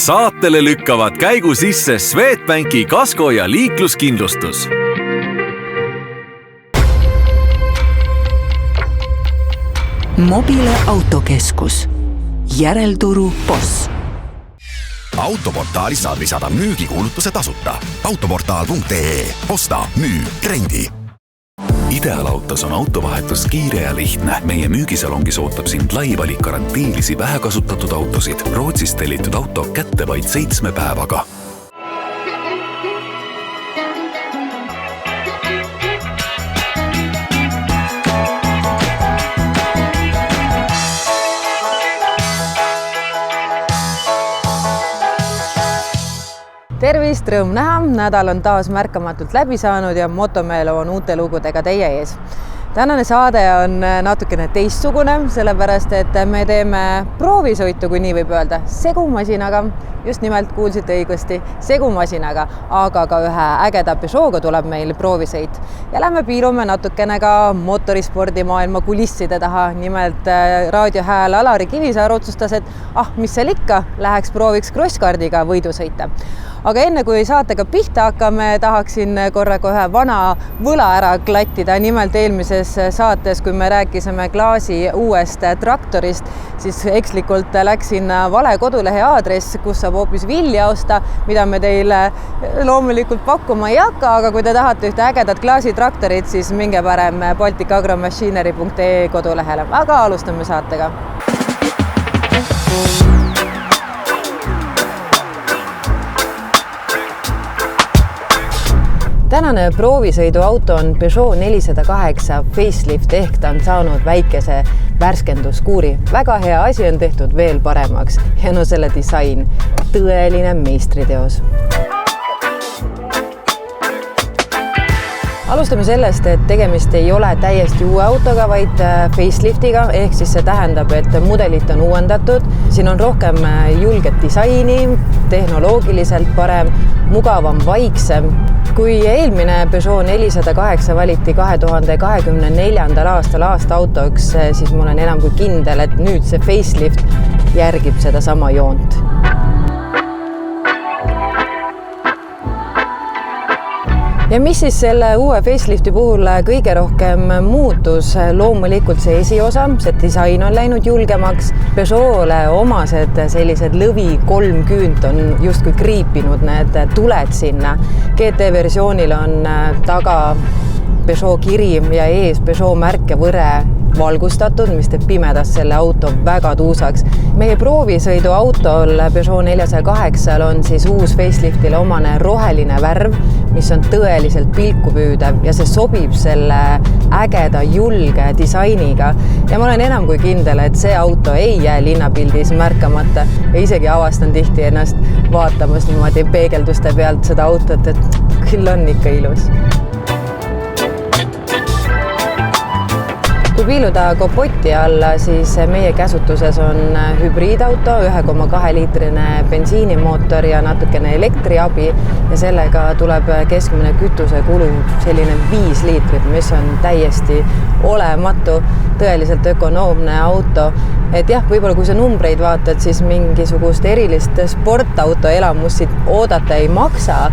Saatele lükkavad käigu sisse Swedbanki kasko- ja liikluskindlustus. Mobile autokeskus. Järelturu boss. Autoportaalis saad lisada müügikuulutuse tasuta. Autoportaal.ee. Osta, müü, rendi. Ideaalautos on autovahetus kiire ja lihtne. Meie müügisalongis ootab sind lai valik garantiilisi vähekasutatud autosid. Rootsist tellitud auto kätte vaid 7 päevaga. Tervist, rõõm näha, nädal on taas märkamatult läbi saanud ja Motomeelo on uute lugudega teie ees. Tänane saade on natukene teistsugune, sellepärast et me teeme proovisõitu, kui nii võib öelda, segumasinaga. Just nimelt kuulsite õigesti, segumasinaga, aga ka ühe ägeda Peugeot'ga tuleb meil proovisõit. Ja lähme piilume natukene ka motorispordimaailma kulisside taha. Nimelt raadiohääl Alari Kivisaar otsustas, et mis seal ikka, läheks prooviks crosskardiga võidusõita. Aga enne kui saatega pihta hakkame, tahaksin korraga ühe vana võla ära klattida. Nimelt eelmises saates, kui me rääkisime Klaasi uuest traktorist, siis ekslikult läksin vale kodulehe aadress, kus saab hoopis vilja osta, mida me teile loomulikult pakkuma ei hakka, aga kui te tahate ühte ägedat Klaasi traktorit, siis minge parem balticagromachinery.ee kodulehele. Aga alustame saatega. Tänane proovisõiduauto on Peugeot 408 facelift ehk ta on saanud väikese värskenduskuuri. Väga hea asi on tehtud veel paremaks ja selle disain, tõeline meistriteos. Alustame sellest, et tegemist ei ole täiesti uue autoga, vaid faceliftiga, ehk siis see tähendab, et mudelit on uuendatud. Siin on rohkem julget disaini, tehnoloogiliselt parem, mugavam, vaiksem. Kui eelmine Peugeot 408 valiti 2024. aastal aasta autoks, siis ma olen enam kui kindel, et nüüd see facelift järgib seda sama joont. Ja mis siis selle uue facelifti puhul kõige rohkem muutus? Loomulikult see esiosa, see disain on läinud julgemaks. Peugeot'le omased sellised lõvi 3 küünt on justkui kriipinud need tuled sinna. GT-versioonil on taga Peugeot kiri ja ees Peugeot märk ja võre valgustatud, mis teeb pimedast selle auto väga tuusaks. Meie proovisõiduautol Peugeot 408 on siis uus faceliftile omane roheline värv, mis on tõeliselt pilku püüdev ja see sobib selle ägeda julge disainiga. Ja ma olen enam kui kindel, et see auto ei jää linnapildis märkamata ja isegi avastan tihti ennast vaatamas niimoodi peegelduste pealt seda autot, et küll on ikka ilus. Kui piiluda kopoti alla, siis meie käsutuses on hübriidauto, 1,2 liitrine bensiinimootor ja natukene elektriabi ja sellega tuleb keskmine kütuse kulu selline 5 liitrit, mis on täiesti olematu, tõeliselt ökonoomne auto. Et jah, võib-olla kui sa numbreid vaatad, siis mingisugust erilist sportauto elamust siit oodata ei maksa,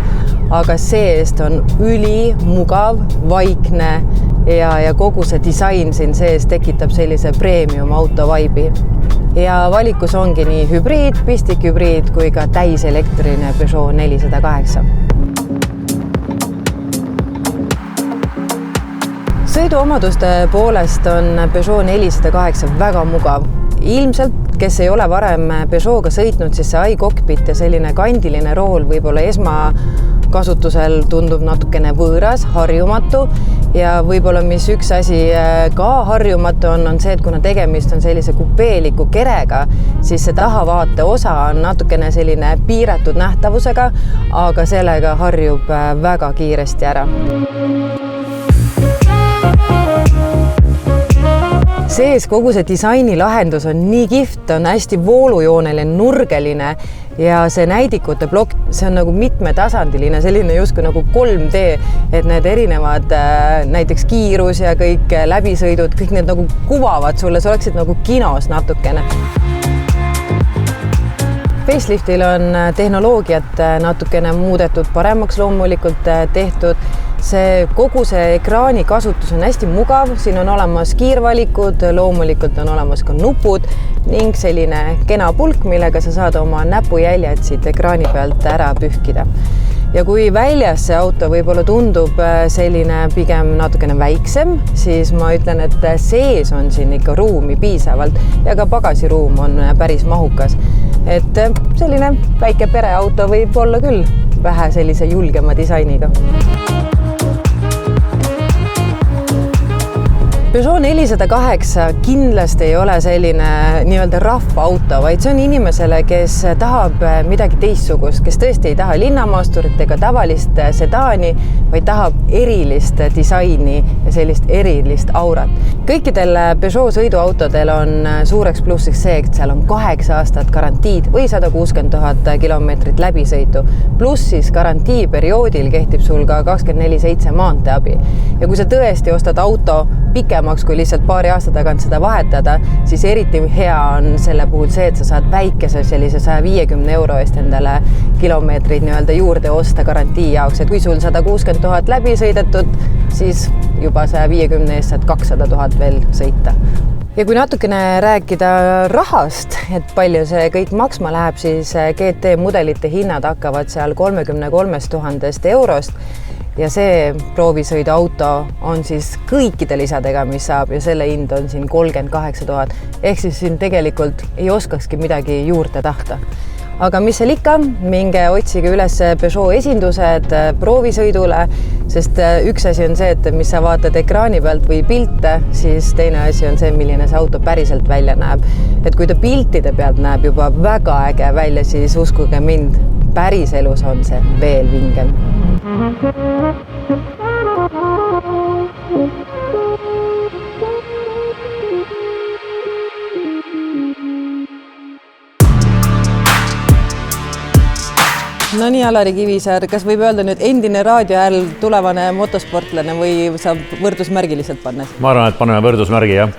aga seest on üli mugav, vaikne ja kogu see disain siin sees tekitab sellise premium auto vaibi. Ja valikus ongi nii hübriid, pistikhübriid kui ka täiselektriline Peugeot 408. Sõiduomaduste poolest on Peugeot 408 väga mugav. Ilmselt, kes ei ole varem Peugeot'ga sõitnud, siis see iCockpit ja selline kandiline rool võib-olla esmakasutusel tundub natukene võõras, harjumatu ja võib-olla mis üks asi ka harjumatu on see, et kuna tegemist on sellise kupeeliku kerega, siis see tahavaate osa on natukene selline piiratud nähtavusega, aga sellega harjub väga kiiresti ära. Sees kogu see disainilahendus on nii kihvt, on hästi voolujooneline, nurgeline ja see näidikute plokk, see on nagu mitmetasandiline, selline justkui nagu 3D, et need erinevad näiteks kiirus ja kõik läbisõidud, kõik need nagu kuvavad sulle, sa oleksid nagu kinos natukene. Faceliftil on tehnoloogiat natukene muudetud paremaks, loomulikult tehtud. Kogu see ekraani kasutus on hästi mugav, siin on olemas kiirvalikud, loomulikult on olemas ka nupud ning selline kena pulk, millega sa saad oma näpujäljed siit ekraani pealt ära pühkida. Ja kui väljas see auto võib-olla tundub selline pigem natukene väiksem, siis ma ütlen, et sees on siin ikka ruumi piisavalt ja ka pagasiruum on päris mahukas. Et selline väike pereauto võib olla küll vähe sellise julgema disainiga. Peugeot 408 kindlasti ei ole selline nii-öelda rahvaauto, vaid see on inimesele, kes tahab midagi teistsugust, kes tõesti ei taha linnamaasturit ega tavalist sedaani, vaid tahab erilist disaini ja sellist erilist aurat. Kõikidel Peugeot sõiduautodel on suureks plussiks see, et seal on 8 aastat garantiid või 160 000 kilomeetrit läbisõitu. Pluss siis garantiiperioodil kehtib sul ka 24/7 maanteeabi. Ja kui sa tõesti ostad auto pikemaks kui lihtsalt paari aasta tagant seda vahetada, siis eriti hea on selle puhul see, et sa saad väikese sellise 150 € eest endale kilomeetrid nii-öelda juurde osta garantii jaoks. Et kui sul 160 000 läbi sõidetud, siis juba 150 eest saad 200 000 veel sõita. Ja kui natukene rääkida rahast, et palju see kõik maksma läheb, siis GT mudelite hinnad hakkavad seal 33 000 eurost. Ja see proovisõiduauto on siis kõikide lisadega, mis saab ja selle hind on siin 38 000. Ehk siis siin tegelikult ei oskakski midagi juurde tahta. Aga mis seal ikka, minge otsige üles Peugeot esindused proovisõidule, sest üks asi on see, et mis sa vaatad ekraani pealt või pilte, siis teine asi on see, milline see auto päriselt välja näeb. Et kui ta piltide pealt näeb juba väga äge välja, siis uskuge mind, päris elus on see veel vingem. No nii, Alari Kivisaar, kas võib öelda nüüd endine raadiohääl tulevane motosportlane või saab võrdusmärgi lihtsalt panna? Ma arvan, et paneme võrdusmärgi, jah.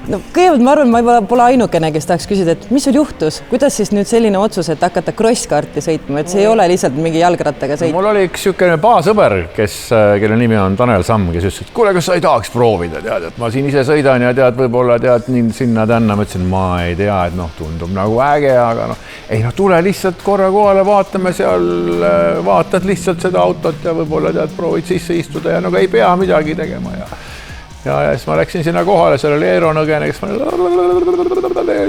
No kõigepealt ma arvan, ma pole ainukene, kes tahaks küsida, et mis sul juhtus? Kuidas siis nüüd selline otsus, et hakata crosskarti sõitma, et see ei ole lihtsalt mingi jalgrattaga sõit? Mul oli üks niisugune paasõber, kelle nimi on Tanel Samm, kes ütles, et kuule, kas sa ei tahaks proovida, tead, et ma siin ise sõidan ja tead, võib-olla tead sinna tänna. Ma ütlesin, ma ei tea, et tundub nagu äge, aga ei, tule lihtsalt korra kohale, vaatame seal, vaatad lihtsalt seda autot ja võib-olla tead, proovid sisse istuda ja ei pea midagi tegema ja siis ma läksin sinna kohale, seal oli Eero Nõgene, kes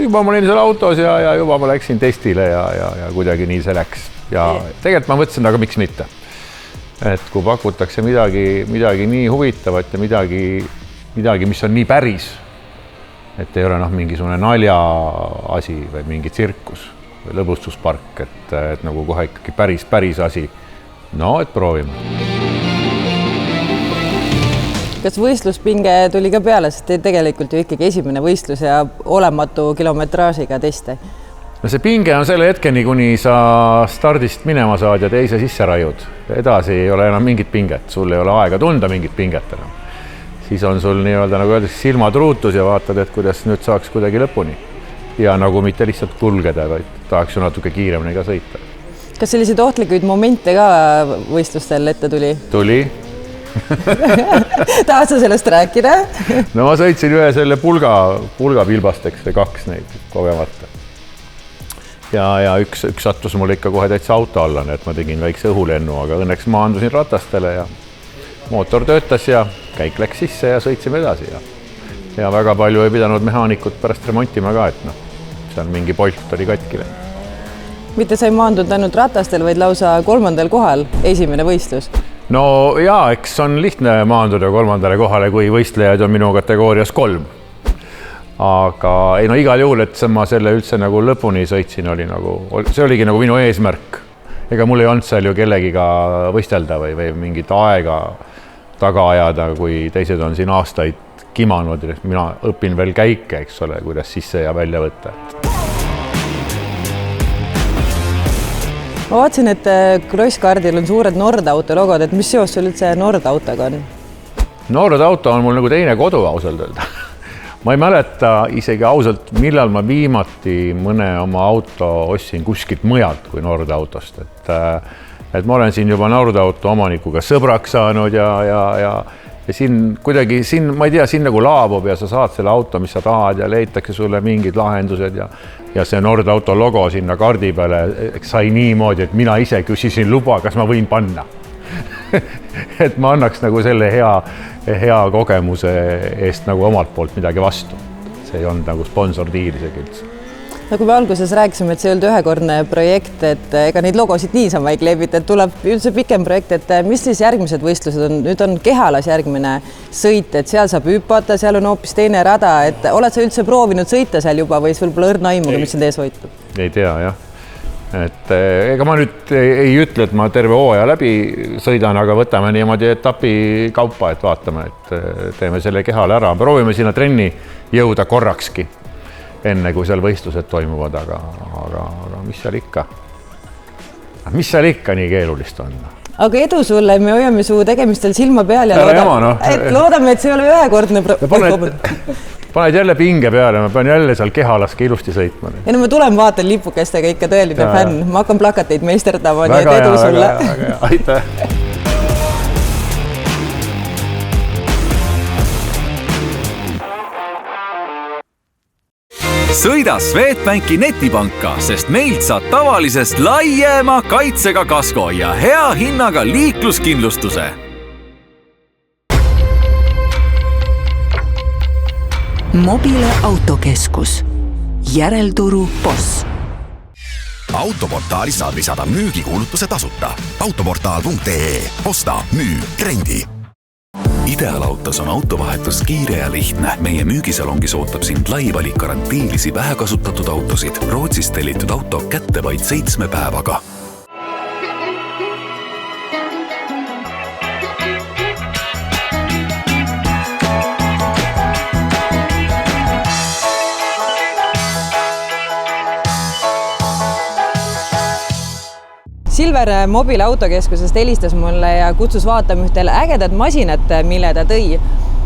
juba ma olin seal autos ja juba ma läksin testile ja kuidagi nii see läks. Ja tegelikult ma mõtlesin, aga miks mitte. Et kui pakutakse midagi nii huvitavat ja midagi, mis on nii päris, et ei ole mingisugune nalja asi või mingi tsirkus või lõbustuspark, et nagu kohe ikkagi päris asi. No, et proovime. Kas võistluspinge tuli ka peale, sest tegelikult ju ikkagi esimene võistlus ja olematu kilometraažiga teste? No see pinge on selle hetkeni, kuni sa stardist minema saad ja teise sisse raiud. Edasi ei ole enam mingit pinget, sul ei ole aega tunda mingit pinget enam. Siis on sul nii-öelda nagu öeldes silmatruutus ja vaatad, et kuidas nüüd saaks kuidagi lõpuni. Ja nagu mitte lihtsalt kulgeda, vaid tahaks ju natuke kiiremini ka sõita. Kas selliseid ohtlikuid momente ka võistlustel ette tuli? Tuli. Tahad sa sellest rääkida? No ma sõitsin ühe selle pulga pilbasteks või 2 neid kogemata. Ja üks sattus mul ikka kohe täitsa auto alla, et ma tegin väikse õhulennu, aga õnneks maandusin ratastele ja mootor töötas ja käik läks sisse ja sõitsime edasi. Ja väga palju ei pidanud mehaanikud pärast remontima ka, et seal mingi polt oli katkile. Mitte sa ei maandunud ainult ratastel, vaid lausa 3. kohal esimene võistlus? No jaa, eks on lihtne maanduda 3. kohale, kui võistlejaid on minu kategoorias 3. Aga ei, igal juhul, et ma selle üldse nagu lõpuni sõitsin, see oligi nagu minu eesmärk. Ega mul ei olnud seal ju kellegiga võistelda või mingit aega taga ajada, kui teised on siin aastaid kimanud. Mina õpin veel käike, eks ole, kuidas sisse ja välja võtta. Ma vaatsin, et crosskardil on suured Nord-auto logod, et mis seos sul üldse Nord-autoga on? Nord-auto on mul nagu teine kodu ausalt öelda. ma ei mäleta isegi ausalt, millal ma viimati mõne oma auto ostsin kuskilt mujalt kui Nordautost, et ma olen siin juba Nordauto omanikuga sõbraks saanud ja siin kuidagi, ma ei tea, siin nagu laabub ja sa saad selle auto, mis sa tahad ja leitakse sulle mingid lahendused ja see Nordauto logo sinna kaardi peale sai niimoodi, et mina ise küsisin luba, kas ma võin panna. Et ma annaks nagu selle hea kogemuse eest nagu omalt poolt midagi vastu. See ei olnud nagu sponsordiil isegi üldse. Nagu me alguses rääkisime, et see ei olnud ühekordne projekt, et ega neid logosid niisama ei kleebita, et tuleb üldse pikem projekt, et mis siis järgmised võistlused on? Nüüd on Kehalas järgmine sõit, et seal saab hüpata, seal on hoopis teine rada, et oled sa üldse proovinud sõita seal juba või sul pole õrna aimuga, mis sind ees hoitab? Ei tea, jah. Et ega ma nüüd ei ütle, et ma terve hooaja läbi sõidan, aga võtame niimoodi etapi kaupa, et vaatame, et teeme selle Kehale ära. Proovime sinna trenni jõuda korrakski, enne kui seal võistlused toimuvad, aga mis seal ikka? Mis seal ikka nii keerulist on? Aga edu sulle, me hoiame su tegemistel silma peal ja loodame, et see ei ole ühekordne Paned jälle pinge peale, ma pean jälle seal Kehalaski ilusti sõitma. Ja no ma tulen vaatan lipukestega ikka tõeline fänn. Ma hakkan plakateid meisterdama, nii et edu sulle. Väga, aitäh. Sõida Swedbanki netipanka, sest meilt saad tavalisest laiema kaitsega kasko ja hea hinnaga liikluskindlustuse. Mobile autokeskus. Järelturu boss. Autoportaalis saad lisada müügikuulutuse tasuta. Autoportaal.ee. Osta, müü, trendi. Ideaalautos on autovahetus kiire ja lihtne. Meie müügisalongis ootab sind lai valik garantiilisi vähekasutatud autosid. Rootsist tellitud auto kätte vaid 7 päevaga. Silver Mobile autokeskusest helistas mulle ja kutsus vaatama ühtel ägedad masinat, mille ta tõi.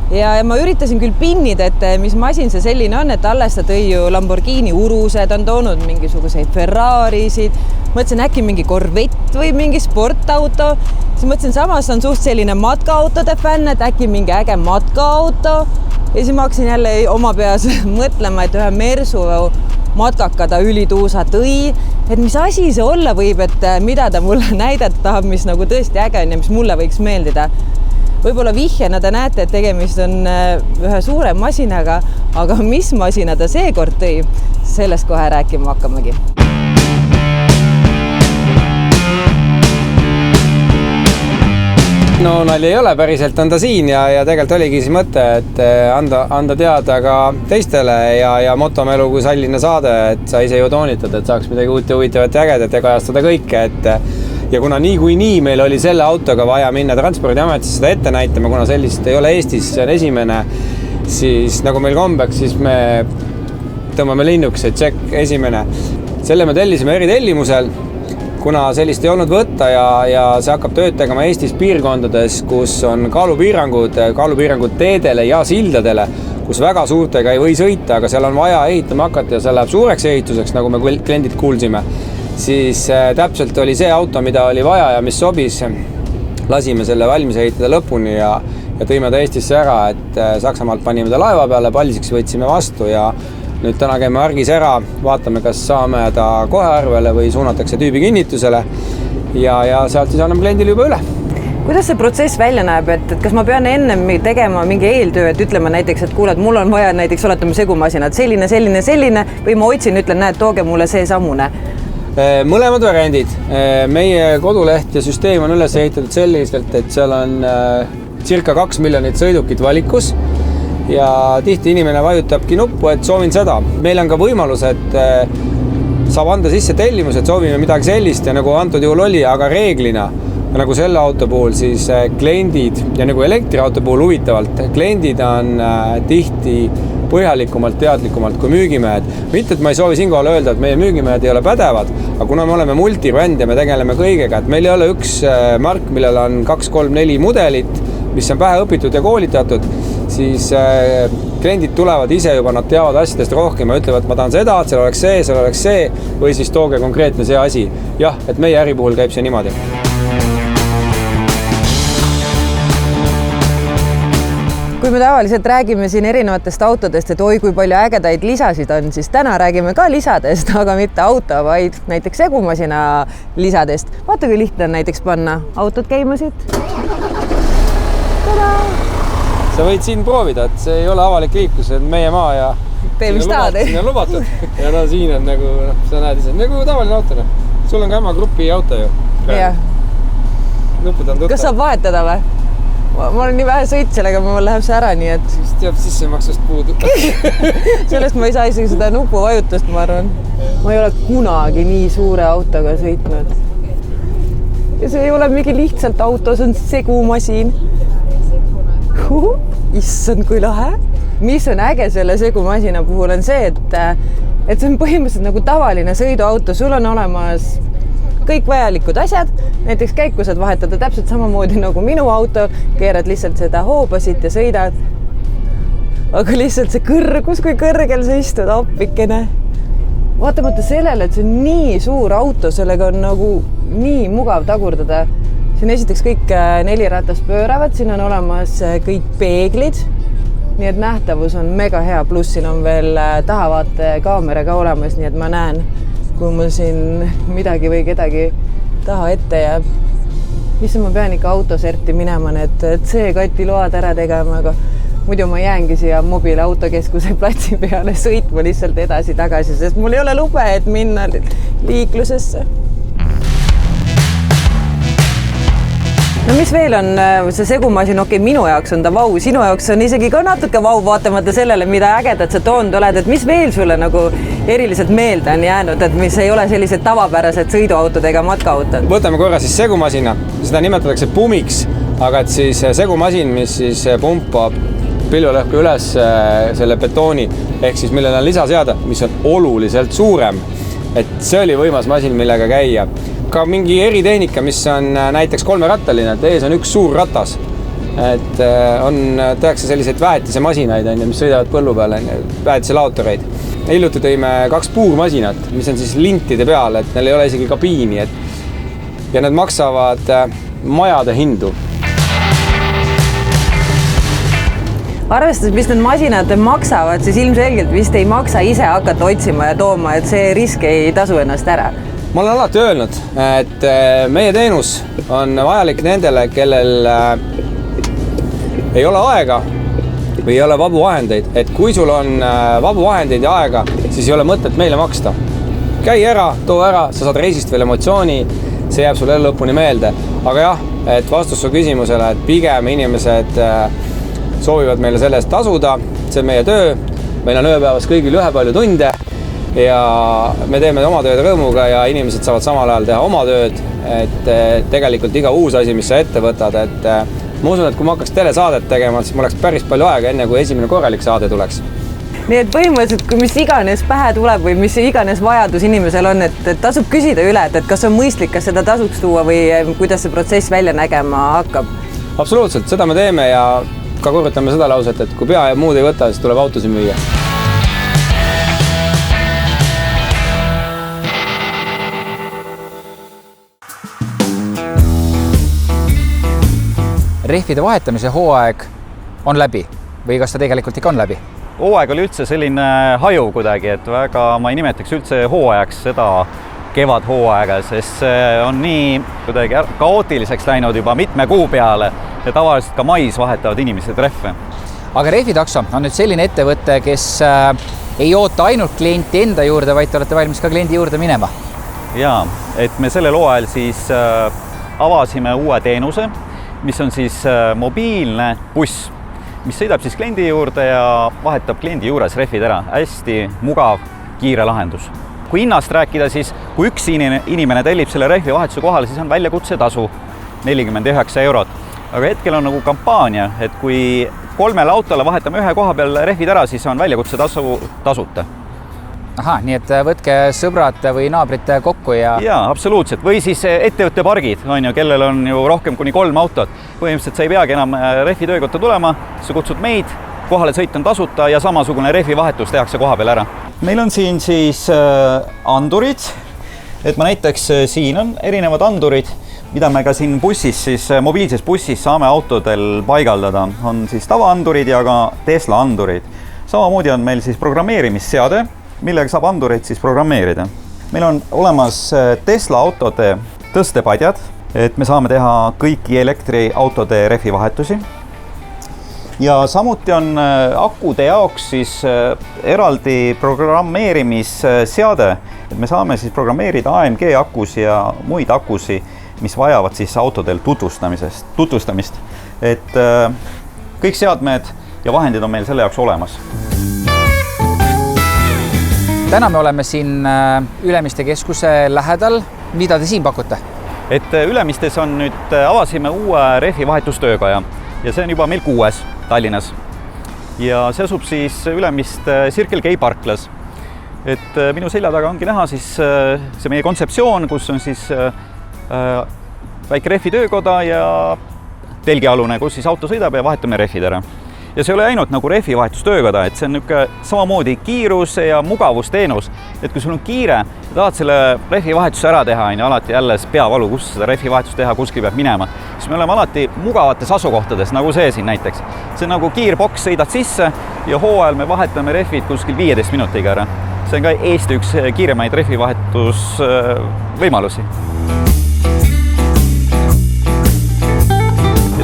Ja ma üritasin küll pinnida, et mis masin see selline on, et alles ta tõi ju Lamborghini Urused, on toonud mingisuguseid Ferrarisid, mõtlesin äkki mingi Corvette või mingi sportauto, siis mõtlesin samas on suht selline matkaautode fänn, et äkki mingi äge matkaauto ja siis ma hakkasin jälle oma peas mõtlema, et ühe Mersu matkaka ta ülituusa tõi, et mis asi see olla võib, et mida ta mulle näidata tahab, mis nagu tõesti äge on ja mis mulle võiks meeldida. Võib-olla vihjena te näete, et tegemist on ühe suure masinaga, aga mis masina ta seekord tõi, sellest kohe rääkima hakkamegi. No nali ei ole, päriselt on ta siin ja tegelikult oligi siis mõte, et anda teada ka teistele ja Motomelu kui salline saade, et sa ise ju toonitad, et saaks midagi uut ja huvitavat ja ägedat ja kajastada kõike, ja kuna nii meil oli selle autoga vaja minna Transpordiametisse seda ette näitama, kuna sellist ei ole Eestis, see on esimene, siis nagu meil kombeks, siis me tõmbame linnuks, et check esimene. Selle me tellisime eritellimusel, kuna sellist ei olnud võtta ja see hakkab tööd tegema Eestis piirkondades, kus on kaalupiirangud teedele ja sildadele, kus väga suurtega ei või sõita, aga seal on vaja ehitama hakata ja see läheb suureks ehituseks, nagu me kliendid kuulsime. Siis täpselt oli see auto, mida oli vaja ja mis sobis. Lasime selle valmis ehitada lõpuni ja tõime ta Eestisse ära, et Saksamaalt panime ta laeva peale, palsiks võtsime vastu ja nüüd täna käime argis ära, vaatame, kas saame ta kohe arvele või suunatakse tüübi kinnitusele ja sealt siis anname kliendile juba üle. Kuidas see protsess välja näeb, et kas ma pean ennem tegema mingi eeltöö, et ütlema näiteks, et kuule, et mul on vaja näiteks oletame segumasinat, selline või ma otsin, ütlen, näed, tooge mulle see samune? Mõlemad variandid. Meie koduleht ja süsteem on üles ehitatud selliselt, et seal on circa 2 miljonit sõidukit valikus ja tihti inimene vajutabki nuppu, et soovin seda. Meil on ka võimalus, et saab anda sisse tellimus, et soovime midagi sellist ja nagu antud juhul oli, aga reeglina nagu selle auto puhul siis kliendid ja nagu elektriauto puhul huvitavalt, kliendid on tihti põhjalikumalt, teadlikumalt kui müügimehed. Mitte, et ma ei soovi siinkohal öelda, et meie müügimehed ei ole pädevad, aga kuna me oleme multibränd ja me tegeleme kõigega, et meil ei ole üks mark, millel on 2, 3, 4 mudelit, mis on pähe õpitud ja koolitatud, siis kliendid tulevad ise juba, nad teavad asjadest rohkem ja ütlevad, ma tahan seda, et seal oleks see või siis tooge konkreetne see asi. Jah, et meie äri puhul käib see niimoodi. Kui me tavaliselt räägime siin erinevatest autodest, et oi, kui palju ägedaid lisasid on, siis täna räägime ka lisadest, aga mitte auto, vaid näiteks segumasina lisadest. Vaata, kui lihtne on näiteks panna autod käima siit. Sa võid siin proovida, et see ei ole avalik liiklus, et meie maa ja tee, mis tahad. Siin on lubatud. Ja no siin on nagu, sa näed ise, nagu tavaline auto. Sul on ka oma grupi auto ju. Jah. Kas saab vahetada või? Ma olen nii vähe sõit sellega, mul läheb see ära, nii et... Siis teab sissemaksust puudu. Sellest ma ei saa isegi seda nupuvajutust, ma arvan. Ma ei ole kunagi nii suure autoga sõitnud. Ja see ei ole mingi lihtsalt auto, see on segumasin. Issand, kui lahe. Mis on äge selle segumasina puhul on see, et see on põhimõtteliselt nagu tavaline sõiduauto. Sul on olemas kõik vajalikud asjad. Näiteks käiku saad vahetada täpselt samamoodi nagu minu auto. Keerad lihtsalt seda hoobasit ja sõidad. Aga lihtsalt see kõrgus, kui kõrgel sa istud, appikene. Vaatamata sellele, et see on nii suur auto, sellega on nagu nii mugav tagurdada. Siin esiteks kõik 4 ratast pööravad, siin on olemas kõik peeglid, nii et nähtavus on mega hea, pluss siin on veel tahavaate kaamera ka olemas, nii et ma näen, kui mul siin midagi või kedagi taha ette jääb. Mis ma pean ikka autoserti minema, et see katiload ära tegema, aga muidu ma jäängi siia Mobile autokeskuse platsi peale sõitma lihtsalt edasi-tagasi, sest mul ei ole lube, et minna liiklusesse. No mis veel on see segumasin, okei, minu jaoks on ta vau, sinu jaoks on isegi ka natuke vau, vaatamata sellele, mida ägedat sa toonud oled, et mis veel sulle nagu eriliselt meelde on jäänud, et mis ei ole sellised tavapärased sõiduautodega matkaautod? Võtame korra siis segumasina, seda nimetatakse pumiks, aga et siis segumasin, mis siis pumpab pilvelõhku üles selle betooni, ehk siis millel on lisaseade, mis on oluliselt suurem, et see oli võimas masin, millega käia. Ka mingi eritehnika, mis on näiteks 3-rattaline, et ees on üks suur ratas. Et tehakse selliseid väetise masinaid, mis sõidavad põllu peale, väetise laotoreid. Hiljuti tõime 2 puurmasinat, mis on siis lintide peal, et neil ei ole isegi kabiini. Ja need maksavad majade hindu. Arvestades, mis need masinad maksavad, siis ilmselgelt vist ei maksa ise hakata otsima ja tooma, et see risk ei tasu ennast ära. Ma olen alati öelnud, et meie teenus on vajalik nendele, kellel ei ole aega või ei ole vabu vahendeid. Et kui sul on vabu vahendeid ja aega, siis ei ole mõtet meile maksta. Käi ära, too ära, sa saad reisist veel emotsiooni, see jääb sulle lõpuni meelde. Aga jah, et vastus su küsimusele, et pigem inimesed soovivad meile selle eest tasuda, see on meie töö, meil on ööpäevas kõigil ühepalju tunde ja me teeme oma tööd rõõmuga ja inimesed saavad samal ajal teha oma tööd, et tegelikult iga uus asi, mis sa ette võtad, et ma usun, et kui ma hakkaks telesaadet tegema, siis mul oleks päris palju aega enne, kui esimene korralik saade tuleks. Nii et põhimõtteliselt, kui mis iganes pähe tuleb või mis iganes vajadus inimesel on, et tasub küsida üle, et kas on mõistlik, kas seda tasuks tuua või kuidas see protsess välja nägema hakkab? Absoluutselt, seda me teeme ja ka korrutame seda lauset, et kui pea ja muud ei võta, siis tuleb autosi müüa. Rehvide vahetamise hooaeg on läbi või kas ta tegelikult ikka on läbi? Hooaeg oli üldse selline haju kuidagi, et väga ma ei nimetaks üldse hooajaks seda kevadhooaega, sest see on nii kuidagi kaootiliseks läinud juba mitme kuu peale ja tavaliselt ka mais vahetavad inimesed rehve. Aga Rehvitakso on nüüd selline ettevõte, kes ei oota ainult klienti enda juurde, vaid te olete valmis ka kliendi juurde minema? Jaa, et me sellel hooajal siis avasime uue teenuse, mis on siis mobiilne buss, mis sõidab siis kliendi juurde ja vahetab kliendi juures rehvid ära. Hästi mugav, kiire lahendus. Kui hinnast rääkida, siis kui üks inimene tellib selle rehvi vahetuse kohale, siis on väljakutsetasu 49 €. Aga hetkel on nagu kampaania, et kui 3 autole vahetame ühe koha peal rehvid ära, siis on väljakutsetasu tasuta. Aha, nii et võtke sõbrad või naabrid kokku ja... Jaa, absoluutselt. Või siis ettevõtte pargid, kellel on ju rohkem kuni 3 autot. Põhimõtteliselt sa ei peagi enam rehvi töökotta tulema, sa kutsud meid, kohalesõit on tasuta ja samasugune rehvivahetus tehakse koha peal ära. Meil on siin siis andurid, et ma näiteks siin on erinevad andurid, mida me ka siin bussis, siis mobiilses bussis saame autodel paigaldada. On siis tavaandurid ja ka Tesla andurid. Samamoodi on meil siis programmeerimisseade, millega saab andureid siis programmeerida. Meil on olemas Tesla autode tõstepadjad, et me saame teha kõiki elektriautode rehvivahetusi. Ja samuti on akude jaoks siis eraldi programmeerimisseade, et me saame siis programmeerida AMG akusi ja muid akusi, mis vajavad siis autodel tutvustamist. Et kõik seadmed ja vahendid on meil selle jaoks olemas. Täna me oleme siin Ülemiste keskuse lähedal. Mida te siin pakute? Et Ülemistes on nüüd avasime uue rehvivahetustöökoja ja see on juba meil 6 Tallinnas. Ja see asub siis Ülemiste Circle K parklas. Et minu selja taga ongi näha siis see meie kontseptsioon, kus on siis väike rehvitöökoda ja telgialune, kus siis auto sõidab ja vahetame rehvid ära. Ja see ei ole ainult nagu rehvivahetustöökoda, et see on samamoodi kiiruse ja mugavusteenus. Et kui sul on kiire ja tahad selle rehvivahetuse ära teha, alati jälle peavalu, kus seda rehvivahetust teha, kuskil peab minema, siis me oleme alati mugavates asukohtades, nagu see siin näiteks. See on nagu kiirboks, sõidad sisse ja hooajal me vahetame rehvid kuskil 15 minutiga ära. See on ka Eesti üks kiiremaid rehvivahetusvõimalusi.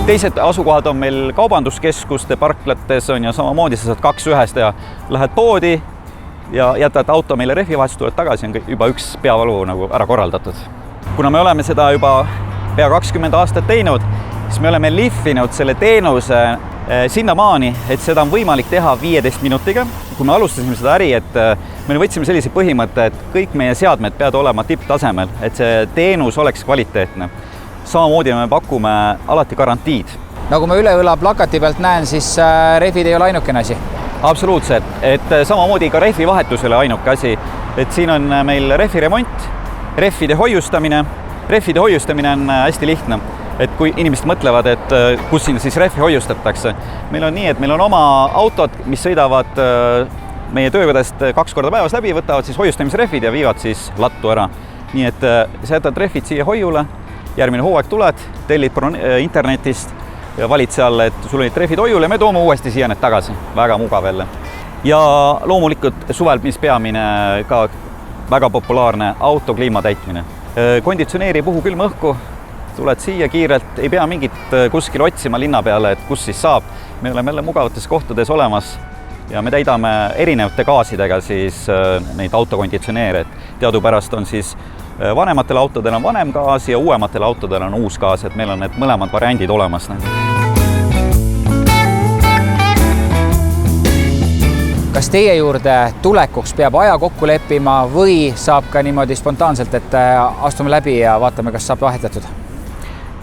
Teised asukohad on meil kaubanduskeskuste parklates on ja samamoodi sa saad 2 ühes teha. Lähed poodi ja jätad auto meile rehvivahetust, tuled tagasi, on juba üks peavalu nagu ära korraldatud. Kuna me oleme seda juba pea 20 aastat teinud, siis me oleme lihvinud selle teenuse sinnamaani, et seda on võimalik teha 15 minutiga. Kui me alustasime seda äri, et me võtsime sellise põhimõtte, et kõik meie seadmed peavad olema tipptasemel, et see teenus oleks kvaliteetne. Samamoodi me pakume alati garantiid. Nagu ma üle õla plakati pealt näen, siis rehvid ei ole ainukene asi. Absoluutselt, et samamoodi ka rehvivahetusele ainuke asi, et siin on meil rehviremont, rehvide hoiustamine. Rehvide hoiustamine on hästi lihtne, et kui inimesed mõtlevad, et kus siin siis rehvi hoiustatakse. Meil on nii, et meil on oma autod, mis sõidavad meie töökodast 2 korda päevas läbi, võtavad siis hoiustamisrehvid ja viivad siis lattu ära. Nii et sa jätad rehvid siia hoiule, järgmine hooaeg tuled, tellid internetist ja valid seal, et sul olid rehvid hoiule ja me toome uuesti siia need tagasi. Väga mugav jälle. Ja loomulikult suvel, mis peamine ka väga populaarne auto kliima täitmine. Konditsioneeri puhu külm õhku, tuled siia kiirelt, ei pea mingit kuskil otsima linna peale, et kus siis saab. Me oleme jälle mugavates kohtades olemas ja me täidame erinevate gaasidega siis neid autokonditsioneere. Teadupärast on siis vanematel autodel on vanem gaas ja uuematel autodel on uus gaas, et meil on need mõlemad variandid olemas. Kas teie juurde tulekuks peab aja kokku leppima või saab ka niimoodi spontaanselt, et astume läbi ja vaatame, kas saab vahetatud?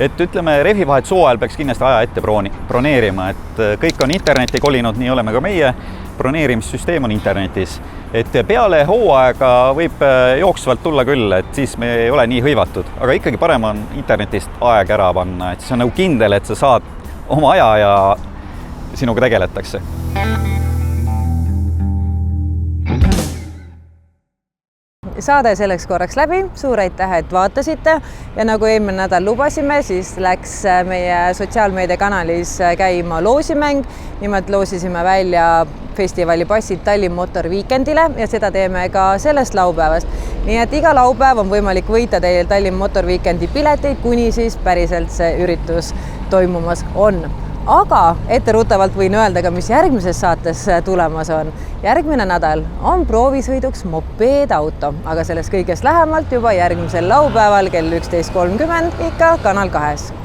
Et ütleme, rehvivahetushooajal peaks kindlasti aja ette broneerima, et kõik on interneti kolinud, nii oleme ka meie. Broneerimissüsteem on internetis. Et peale hooaega võib jooksvalt tulla küll, et siis me ei ole nii hõivatud. Aga ikkagi parem on internetist aeg ära panna, et siis on nagu kindel, et sa saad oma aja ja sinuga tegeletakse. Saade selleks korraks läbi, suur aitäh, et vaatasite ja nagu eelmine nädal lubasime, siis läks meie sotsiaalmeediakanalis käima loosimäng. Nimelt loosisime välja festivali passid Tallinn Motor Weekendile ja seda teeme ka sellest laupäevast. Nii et iga laupäev on võimalik võita teil Tallinn Motor Weekendi pileteid, kuni siis päriselt see üritus toimumas on. Aga etteruttavalt võin öelda ka, mis järgmises saates tulemas on. Järgmine nädal on proovisõiduks mopeedauto, aga sellest kõigest lähemalt juba järgmisel laupäeval kell 11.30 ikka Kanal 2.